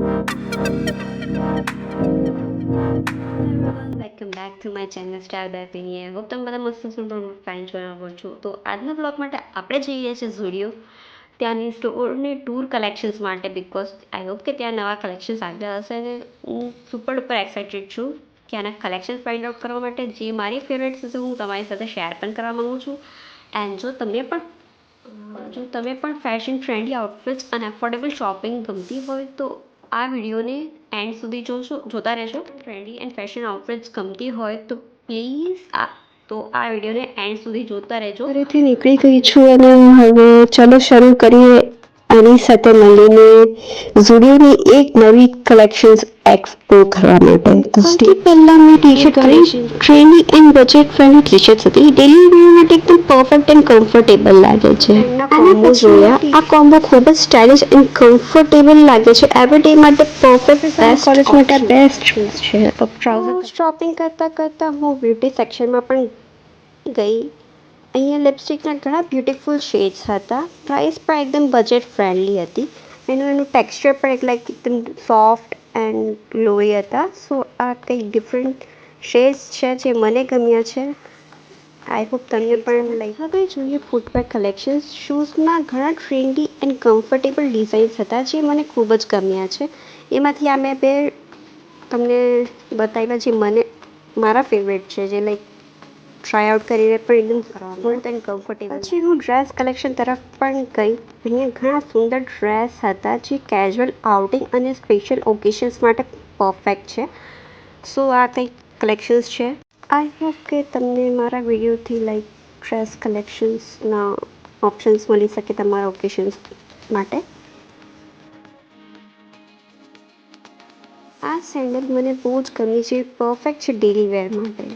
Welcome back to my channel star બેપીની hope તમે બધા મસ્ત છો પણ ફાઇન જોવા છો. તો આજના બ્લોગ માટે આપણે જઈએ છીએ ઝુડિયો ત્યાંની સ્ટોરની ટૂર કલેક્શન્સ માટે, બિકોઝ આઈ હોપ કે ત્યાં નવા કલેક્શન્સ આવ્યા હશે અને હું સુપર ડુપર એક્સાઇટેડ છું કે આના કલેક્શન્સ ફાઇન્ડ આઉટ કરવા માટે. જે મારી ફેવરેટ્સ હશે હું તમારી સાથે શેર પણ કરવા માગું છું. એન્ડ જો તમે પણ ફેશન ટ્રેન્ડી આઉટફિટ્સ અને એફોર્ડેબલ શોપિંગ ગમતી હોય તો આ વિડીયોને એન્ડ સુધી જોતા રહેશો. ટ્રેન્ડી એન્ડ ફેશન આઉટફિટ્સ ગમતી હોય તો પ્લીઝ આ વિડીયોને એન્ડ સુધી જોતા રહેજો. ઘરેથી નીકળી ગઈ છું અને હવે ચલો શરૂ કરીએ આની સાથે મળીને ઝુડિયોની એક નવી કલેક્શન્સ એક્સપ્લોર કરવા માટે. તો સૌથી પહેલા મેં ટી-શર્ટ કરી trendy and budget friendly T-shirts હતી. ડેલી વેર માટે એકદમ પરફેક્ટ એન્ડ કમ્ફર્ટેબલ લાગે છે. કોમ્બો જોયા, આ કોમ્બો ખૂબ જ સ્ટાઇલિશ એન્ડ કમ્ફર્ટેબલ લાગે છે. એવરીડે માટે પરફેક્ટ કોલેજ માટે બેસ્ટ ચોઇસ છે. શોપિંગ કરતા હું બ્યુટી સેક્શનમાં પણ ગઈ. અહીંયા લિપસ્ટિકના ઘણા બ્યુટીફુલ શેડ્સ હતા. પ્રાઇસ પણ એકદમ બજેટ ફ્રેન્ડલી હતી. એનું ટેક્સચર પણ એકદમ સોફ્ટ એન્ડ ગ્લોઈ હતા. સો આ કંઈક ડિફરન્ટ શેડ્સ છે જે મને ગમ્યા છે. આઈ હોપ તમને પણ હવે જોઈએ ફૂટવેર કલેક્શન્સ. શૂઝમાં ઘણા ટ્રેન્ડી એન્ડ કમ્ફર્ટેબલ ડિઝાઇન્સ હતા જે મને ખૂબ જ ગમ્યા છે. એમાંથી આ મેં બે તમને બતાવ્યા જે મારા ફેવરેટ છે, જે લાઈક ટ્રાય આઉટ કરીને પણ એકદમ સ્મૂથ એન્ડ કમ્ફર્ટેબલ. પછી હું ડ્રેસ કલેક્શન તરફ પણ ગઈ. અહીંયા ઘણા સુંદર ડ્રેસ હતા જે કેઝ્યુઅલ આઉટિંગ અને સ્પેશિયલ ઓકેશન્સ માટે પરફેક્ટ છે. સો આ કંઈક કલેક્શન્સ છે. આઈ હોપ કે તમને મારા વિડીયોથી લાઈક ડ્રેસ કલેક્શન્સના ઓપ્શન્સ મળી શકે તમારા ઓકેશન્સ માટે. આ સેન્ડલ મને બહુ જ ગમી છે. પરફેક્ટ છે ડેલી વેર માટે.